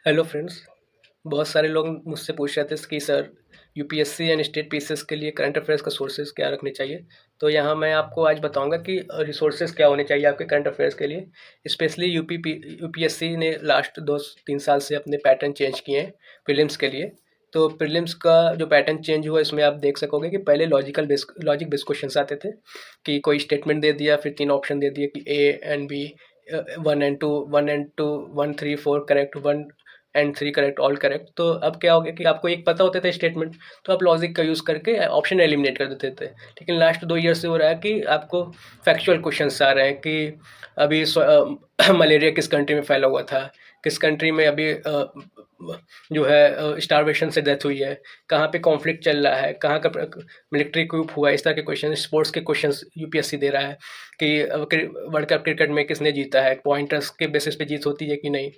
Hello friends. बहुत सारे लोग मुझसे पूछ रहे थे कि sir UPSC and state PCS के लिए करंट अफेयर्स का सोर्सेज क्या रखने चाहिए। तो यहाँ मैं आपको आज बताऊंगा कि रिसोर्सेज क्या होने चाहिए आपके करंट अफेयर्स के लिए। स्पेशली यूपीएससी ने लास्ट 2-3 साल से अपने पैटर्न चेंज किए हैं प्रीलिम्स के लिए। तो प्रीलिम्स का जो पैटर्न चेंज हुआ इसमें आप देख सकोगे कि पहले लॉजिक बेस्ड क्वेश्चन आते थे कि कोई स्टेटमेंट दे दिया, फिर 3 ऑप्शन दे दिए कि A and B, 1 and 2, 1, 3, 4 correct, 1 and 3 correct, all correct. तो अब क्या हो गया कि आपको एक पता होता था स्टेटमेंट, तो आप लॉजिक का यूज़ करके ऑप्शन एलिमिनेट कर देते थे। लेकिन लास्ट 2 ईयर से हो रहा है कि आपको फैक्चुअल क्वेश्चंस आ रहे हैं कि अभी मलेरिया किस कंट्री में फैला हुआ था, किस कंट्री में अभी जो है स्टारवेशन से डेथ हुई है, कहाँ पे कॉन्फ्लिक्ट चल रहा है, कहाँ का मिलिट्री कूप हुआ है। इस तरह के क्वेश्चन, स्पोर्ट्स के क्वेश्चंस यूपीएससी दे रहा है कि वर्ल्ड कप क्रिकेट में किसने जीता है, पॉइंटर्स के बेसिस पे जीत होती है कि नहीं।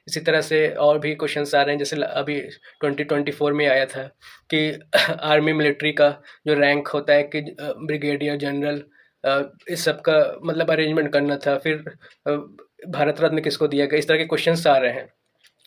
इसी तरह से और भी क्वेश्चंस आ रहे हैं, जैसे अभी 2024 में आया था कि आर्मी मिलिट्री का जो रैंक होता है कि ब्रिगेडियर जनरल, इस सब का मतलब अरेंजमेंट करना था। फिर भारत रत्न किसको दिया गया, इस तरह के क्वेश्चंस आ रहे हैं,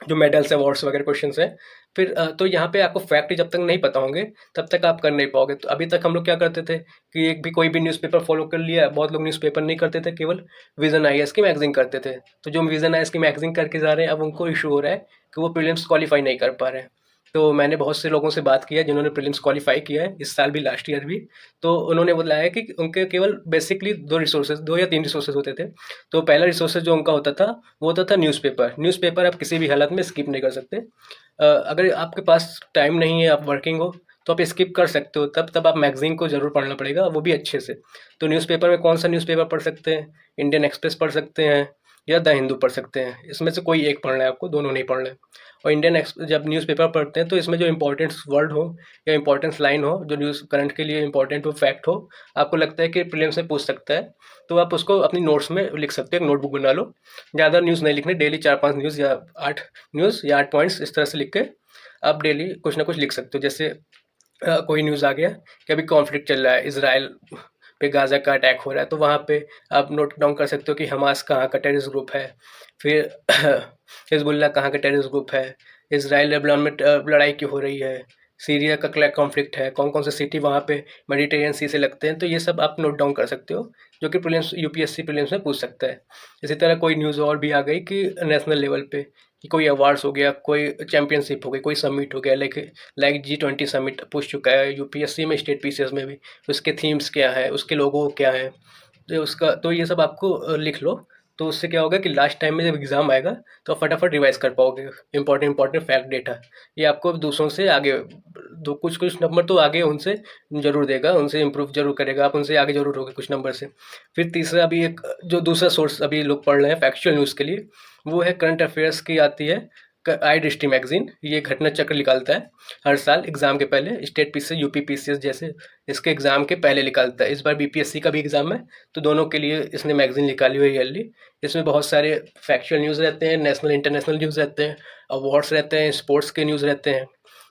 जो मेडल्स अवार्ड्स वगैरह क्वेश्चंस हैं। फिर तो यहाँ पे आपको फैक्ट जब तक नहीं पता होंगे तब तक आप कर नहीं पाओगे। तो अभी तक हम लोग क्या करते थे कि एक भी कोई भी न्यूज़पेपर फॉलो कर लिया। बहुत लोग न्यूज़पेपर नहीं करते थे, केवल विजन आईएएस की मैगजीन करते थे। तो जो विजन आईएएस की मैगजीन करके जा रहे हैं, अब उनको इशू हो रहा है कि वो प्रीलिम्स क्वालिफाई नहीं कर पा रहे हैं। तो मैंने बहुत से लोगों से बात किया जिन्होंने प्रीलिम्स क्वालिफाई किया है, इस साल भी, लास्ट ईयर भी। तो उन्होंने बताया कि उनके केवल बेसिकली 2 या 3 रिसोर्सेज होते थे। तो पहला रिसोर्सेज जो उनका होता था वो होता था न्यूज़पेपर। न्यूज़पेपर आप किसी भी हालत में स्किप नहीं कर सकते। अगर आपके पास टाइम नहीं है, आप वर्किंग हो, तो आप स्किप कर सकते हो। तब आप मैगजीन को ज़रूर पढ़ना पड़ेगा, वो भी अच्छे से। तो न्यूज़पेपर में कौन सा न्यूज़पेपर पढ़ सकते हैं? इंडियन एक्सप्रेस पढ़ सकते हैं या द हिंदू पढ़ सकते हैं। इसमें से कोई एक पढ़ना है आपको, दोनों नहीं पढ़ना है। और जब न्यूज़पेपर पढ़ते हैं तो इसमें जो इंपॉर्टेंट वर्ड हो या इंपॉर्टेंट लाइन हो, जो न्यूज़ करंट के लिए इंपॉर्टेंट हो, फैक्ट हो, आपको लगता है कि प्रीलिम्स में पूछ सकता है, तो आप उसको अपनी नोट्स में लिख सकते हो। एक नोटबुक बना लो, ज़्यादा न्यूज़ नहीं लिखने, डेली 4-5 न्यूज़ या 8 न्यूज़ या 8 पॉइंट्स इस तरह से लिख के आप डेली कुछ ना कुछ लिख सकते हो। जैसे कोई न्यूज़ आ गया कि अभी कॉन्फ्लिक्ट चल रहा है, इसराइल पे गाज़ा का अटैक हो रहा है, तो वहाँ पे आप नोट डाउन कर सकते हो कि हमास कहाँ का टेररिस्ट ग्रुप है, फिर हिजबुल्लाह कहाँ का टेररिस्ट ग्रुप है, इसराइल लेबनान में लड़ाई क्यों हो रही है, सीरिया का क्या कॉन्फ्लिक्ट है, कौन कौन से सिटी वहाँ पे मेडिटेरियन सी से लगते हैं। तो ये सब आप नोट डाउन कर सकते हो, जो कि प्रीलिम्स, यूपीएससी प्रीलिम्स में पूछ सकता है। इसी तरह कोई न्यूज़ और भी आ गई कि नेशनल लेवल पे कि कोई अवार्ड्स हो गया, कोई चैंपियनशिप हो गई, कोई समिट हो गया, लाइक G20 समिट पूछ चुका है यूपीएससी में, स्टेट पीसीएस में भी। उसके थीम्स क्या है, उसके लोगो क्या है, तो ये सब आपको लिख लो। तो उससे क्या होगा कि लास्ट टाइम में जब एग्ज़ाम आएगा तो आप फटाफट रिवाइज कर पाओगे इंपॉर्टेंट फैक्ट डेटा। ये आपको दूसरों से आगे, दो कुछ कुछ नंबर तो आगे उनसे ज़रूर देगा, उनसे इम्प्रूव ज़रूर करेगा, आप उनसे आगे ज़रूर होगे कुछ नंबर से। फिर तीसरा भी एक जो दूसरा सोर्स अभी लोग पढ़ रहे हैं फैक्चुअल न्यूज़ के लिए, वो है करंट अफेयर्स की आती है आई दृष्टि मैगजीन। ये घटना चक्र निकालता है हर साल एग्ज़ाम के पहले, स्टेट पीसीएस, यूपी पीसीएस जैसे इसके एग्ज़ाम के पहले निकालता है। इस बार बीपीएससी का भी एग्ज़ाम है, तो दोनों के लिए इसने मैगज़ीन निकाली हुई है ईयरली। इसमें बहुत सारे फैक्चुअल न्यूज़ रहते हैं, नेशनल इंटरनेशनल न्यूज़ रहते हैं, अवार्ड्स रहते हैं, स्पोर्ट्स के न्यूज़ रहते हैं।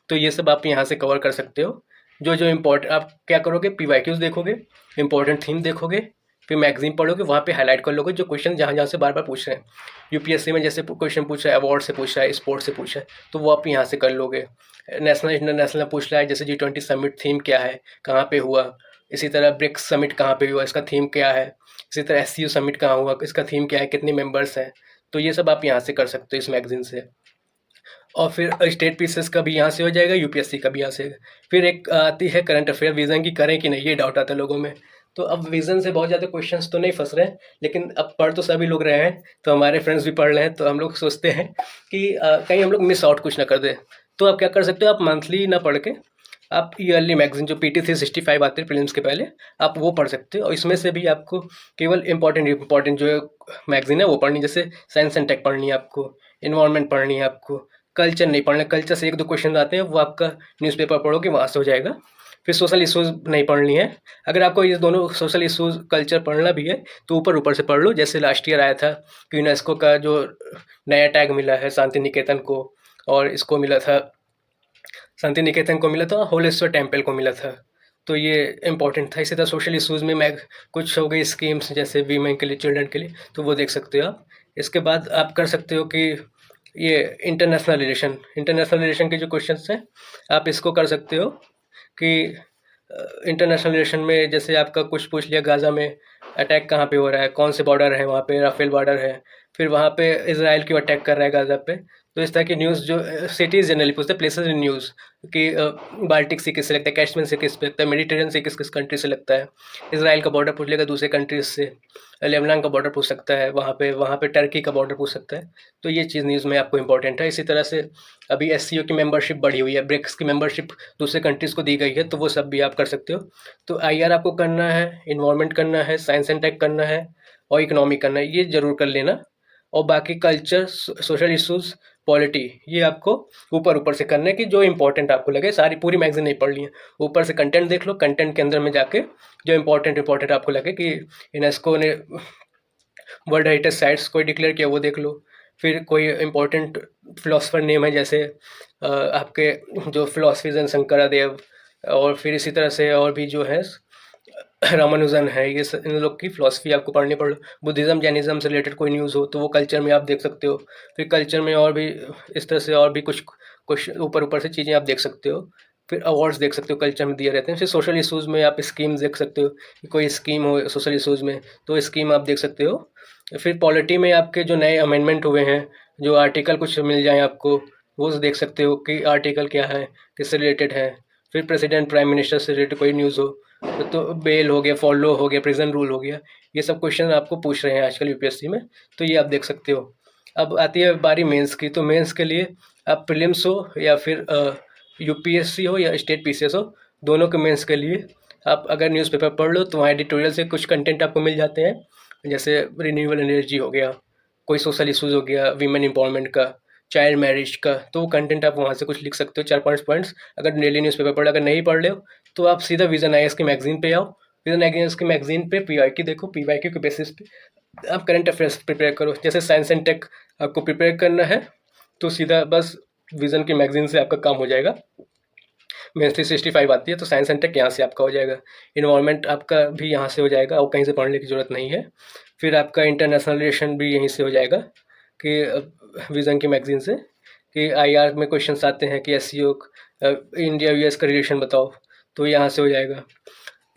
तो ये सब आप यहाँ से कवर कर सकते हो। जो जो इम्पोर्टेंट, आप क्या करोगे, पीवाईक्यूज़ देखोगे, इंपॉर्टेंट थीम देखोगे, फिर मैगज़ीन पढ़ोगे, वहाँ पे हाईलाइट कर लोगे जो क्वेश्चन जहाँ जहाँ से बार बार पूछ रहे हैं। यूपीएससी में जैसे क्वेश्चन पूछ रहा है, अवार्ड से पूछ रहा है, स्पोर्ट्स से पूछ रहा है, तो वो आप यहाँ से कर लोगे। नेशनल इंटरनेशनल पूछ रहा है, जैसे G20 समिट थीम क्या है, कहाँ पे हुआ। इसी तरह ब्रिक्स समिट कहाँ पे हुआ, इसका थीम क्या है। इसी तरह SCO समिट कहाँ हुआ, इसका थीम क्या है, कितने मेंबर्स हैं। तो ये सब आप यहाँ से कर सकते हो इस मैगज़ीन से। और फिर स्टेट पीसीएस का भी यहाँ से हो जाएगा, यूपीएससी का भी यहाँ से। फिर एक आती है करंट अफेयर विजन की, करें कि नहीं, ये डाउट आता है लोगों में। तो अब विजन से बहुत ज़्यादा क्वेश्चंस तो नहीं फंस रहे हैं, लेकिन अब पढ़ तो सभी लोग रहे हैं, तो हमारे फ्रेंड्स भी पढ़ रहे हैं, तो हम लोग सोचते हैं कि कहीं हम लोग मिस आउट कुछ ना कर दें। तो आप क्या कर सकते हो, आप मंथली ना पढ़ के आप ईयरली मैगजीन जो PT 365 आते हैं प्रीलिम्स के पहले, आप वो पढ़ सकते हो। और इसमें से भी आपको केवल इंपॉर्टेंट जो मैगजीन है वो पढ़नी, जैसे साइंस एंड टेक पढ़नी है आपको, इन्वायरमेंट पढ़नी है आपको, कल्चर नहीं पढ़ना। कल्चर से 1-2 क्वेश्चन आते हैं, वो आपका न्यूज़पेपर पढ़ोगे वहाँ से हो जाएगा। फिर सोशल इश्यूज़ नहीं पढ़नी है। अगर आपको ये दोनों सोशल इश्यूज़, कल्चर पढ़ना भी है तो ऊपर ऊपर से पढ़ लो। जैसे लास्ट ईयर आया था कि यूनेस्को का जो नया टैग मिला है शांति निकेतन को, और इसको मिला था, शांति निकेतन को मिला था, होलेश्वर टेम्पल को मिला था। तो ये इम्पोर्टेंट था। इसी तरह सोशल इश्यूज़ में मैं कुछ हो गई स्कीम्स जैसे वीमेन के लिए, चिल्ड्रन के लिए, तो वो देख सकते हो आप। इसके बाद आप कर सकते हो कि ये इंटरनेशनल रिलेशन के जो क्वेश्चंस हैं आप इसको कर सकते हो कि इंटरनेशनल रिलेशन में जैसे आपका कुछ पूछ लिया, गाज़ा में अटैक कहाँ पे हो रहा है, कौन से बॉर्डर है वहाँ पे, राफेल बॉर्डर है, फिर वहाँ पे इसराइल क्यों अटैक कर रहा है गाज़ा पे। तो इस तरह की न्यूज़ जो सिटीज़ जनरली पूछते हैं, प्लेसेस इन न्यूज़ कि बाल्टिक सी किससे लगता है, कैस्पियन से किस पे लगता है, मेडिटेरियन से किस किस कंट्री से लगता है। इसराइल का बॉर्डर पूछ लेगा दूसरे कंट्रीज से, लेबनान का बॉर्डर पूछ सकता है, वहाँ पे टर्की का बॉर्डर पूछ सकता है। तो ये चीज़ न्यूज़ में आपको इंपॉर्टेंट है। इसी तरह से अभी एससीओ की मेंबरशिप बढ़ी हुई है, ब्रिक्स की मेंबरशिप दूसरे कंट्रीज़ को दी गई है, तो वो सब भी आप कर सकते हो। तो आईआर आपको करना है, इन्वायरमेंट करना है, साइंस एंड टेक करना है और इकोनॉमी करना है, ये ज़रूर कर लेना। और बाकी कल्चर, सोशल इश्यूज़, पॉलिटी, ये आपको ऊपर ऊपर से करना है कि जो इंपॉर्टेंट आपको लगे। सारी पूरी मैगजीन नहीं पढ़नी है, ऊपर से कंटेंट देख लो, कंटेंट के अंदर में जाके जो इंपॉर्टेंट आपको लगे कि यूनेस्को ने वर्ल्ड हेरिटेज साइट्स कोई डिक्लेयर किया वो देख लो। फिर कोई इंपॉर्टेंट फिलोसफर नेम है, जैसे आपके जो फिलोसफीज हैं शंकरादेव, और फिर इसी तरह से और भी जो है रामानुजन है, इन लोग की फिलोसफी आपको पढ़नी पड़। बुद्धिज़्म जैनिज़्म से रिलेटेड कोई न्यूज़ हो तो वो कल्चर में आप देख सकते हो। फिर कल्चर में और भी इस तरह से और भी कुछ ऊपर ऊपर से चीज़ें आप देख सकते हो। फिर अवार्ड्स देख सकते हो, कल्चर में दिए रहते हैं। फिर सोशल इशूज़ में आप स्कीम्स देख सकते हो कि कोई स्कीम हो सोशल इशूज़ में, तो स्कीम आप देख सकते हो। फिर पॉलिटी में आपके जो नए अमेंडमेंट हुए हैं, जो आर्टिकल कुछ मिल जाए आपको, वो देख सकते हो कि आर्टिकल क्या है, किससे रिलेटेड है। फिर प्रेसिडेंट प्राइम मिनिस्टर से रिलेटेड कोई न्यूज़ हो तो बेल हो गया, फॉलो हो गया, प्रिजन रूल हो गया, ये सब क्वेश्चन आपको पूछ रहे हैं आजकल यूपीएससी में, तो ये आप देख सकते हो। अब आती है बारी मेंस की, तो मेंस के लिए आप प्रीलिम्स हो या फिर यूपीएससी हो या स्टेट पीसीएस हो, दोनों के मेंस के लिए आप अगर न्यूज़पेपर पढ़ लो तो वहाँ एडिटोरियल से कुछ कंटेंट आपको मिल जाते हैं। जैसे रिन्यूएबल एनर्जी हो गया, कोई सोशल इशूज़ हो गया, वीमेन एम्पावरमेंट का, चाइल्ड मैरिज का, तो वो कंटेंट आप वहाँ से कुछ लिख सकते हो, 4-5 पॉइंट्स। अगर डेली न्यूज़पेपर पढ़, अगर नहीं पढ़ रहे हो तो आप सीधा विजन आईएएस की मैगजीन पे आओ। विजन आईएएस की मैगजीन पे पीवाईक्यू देखो, पीवाईक्यू के बेसिस पे आप करंट अफेयर्स प्रिपेयर करो। जैसे साइंस एंड टेक आपको प्रिपेयर करना है तो सीधा बस विजन की मैगजीन से आपका काम हो जाएगा। मेंस 365 आती है तो साइंस एंड टेक यहाँ से आपका हो जाएगा। इन्वायरमेंट आपका भी यहाँ से हो जाएगा और कहीं से पढ़ने की ज़रूरत नहीं है। फिर आपका इंटरनेशनल रिलेशन भी यहीं से हो जाएगा कि विजन की मैगजीन से, कि आईआर में क्वेश्चंस आते हैं कि एससीओ इंडिया यूएस का रिलेशन बताओ, तो यहाँ से हो जाएगा।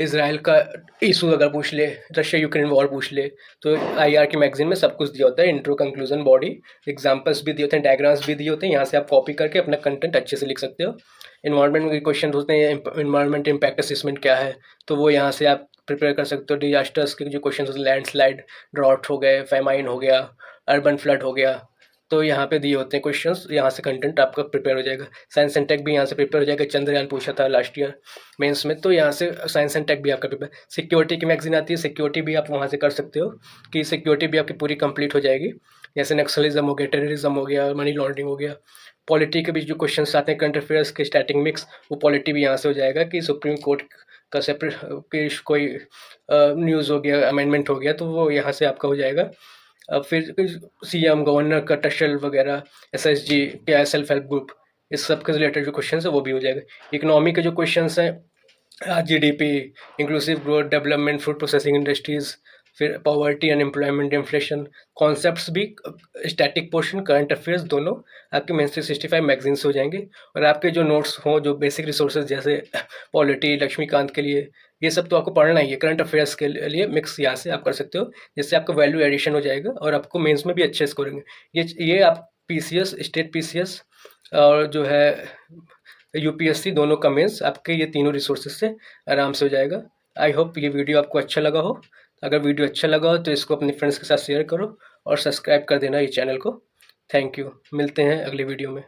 इसराइल का इशू अगर पूछ ले, रशिया यूक्रेन वॉर पूछ ले, तो आईआर की मैगजीन में सब कुछ दिया होता है, इंट्रो, कंक्लूजन, बॉडी, एग्जाम्पल्स भी दिए होते हैं, डायग्राम्स भी दिए होते हैं। यहाँ से आप कॉपी करके अपना कंटेंट अच्छे से लिख सकते हो। इन्वायरमेंट के क्वेश्चन होते हैं, इन्वायरमेंट इम्पैक्ट असेसमेंट क्या है, तो वो यहाँ से आप प्रिपेयर कर सकते हो। डिजास्टर्स के जो क्वेश्चन होते हैं, लैंडस्लाइड, ड्रॉट हो गए, फेमाइन हो गया, अर्बन फ्लड हो गया, तो यहाँ पे दिए होते हैं क्वेश्चंस, यहाँ से कंटेंट आपका प्रिपेयर हो जाएगा। साइंस एंड टेक भी यहाँ से प्रिपेयर हो जाएगा, चंद्रयान पूछा था लास्ट ईयर मेंस में, तो यहाँ से साइंस एंड टेक भी आपका प्रिपेयर। सिक्योरिटी की मैगजीन आती है, सिक्योरिटी भी आप वहाँ से कर सकते हो कि सिक्योरिटी भी आपकी पूरी कंप्लीट हो जाएगी। जैसे नक्सलिज्म हो गया, टेररिज्म हो गया, मनी लॉन्ड्रिंग हो गया। पॉलिटी के बीच जो क्वेश्चन आते हैं, करंट अफेयर्स के स्टैटिक मिक्स, वो पॉलिटी भी यहाँ से हो जाएगा कि सुप्रीम कोर्ट का सेपरेट केस कोई न्यूज़ हो गया, अमेंडमेंट हो गया, तो वो यहाँ से आपका हो जाएगा। अब फिर सीएम, गवर्नर का टशल वगैरह, एसएसजी क्या है, सेल्फ हेल्प ग्रुप, इस सब के रिलेटेड जो क्वेश्चन है वो भी हो जाएगा। इकोनॉमी के जो क्वेश्चन हैं, GDP, inclusive growth, development, food processing industries, फिर पॉवर्टी, अनएम्प्लॉयमेंट, इन्फ्लेशन, कॉन्सेप्ट्स भी, स्टैटिक पोर्शन, करंट अफेयर्स, दोनों आपके मेंस 365 मैगजीन से हो जाएंगे। और आपके जो नोट्स हों, जो बेसिक रिसोर्सेज जैसे पॉलिटी, लक्ष्मीकांत के लिए, ये सब तो आपको पढ़ना ही है। करंट अफेयर्स के लिए मिक्स यहाँ से आप कर सकते हो, जिससे आपका वैल्यू एडिशन हो जाएगा और आपको मेंस में भी अच्छे स्कोर होंगे। ये आप पीसीएस, स्टेट पीसीएस और जो है यूपीएससी, दोनों का मेंस आपके ये तीनों रिसोर्सेज से आराम से हो जाएगा। आई होप ये वीडियो आपको अच्छा लगा हो। अगर वीडियो अच्छा लगा हो तो इसको अपने फ्रेंड्स के साथ शेयर करो और सब्सक्राइब कर देना ये चैनल को। थैंक यू, मिलते हैं अगले वीडियो में।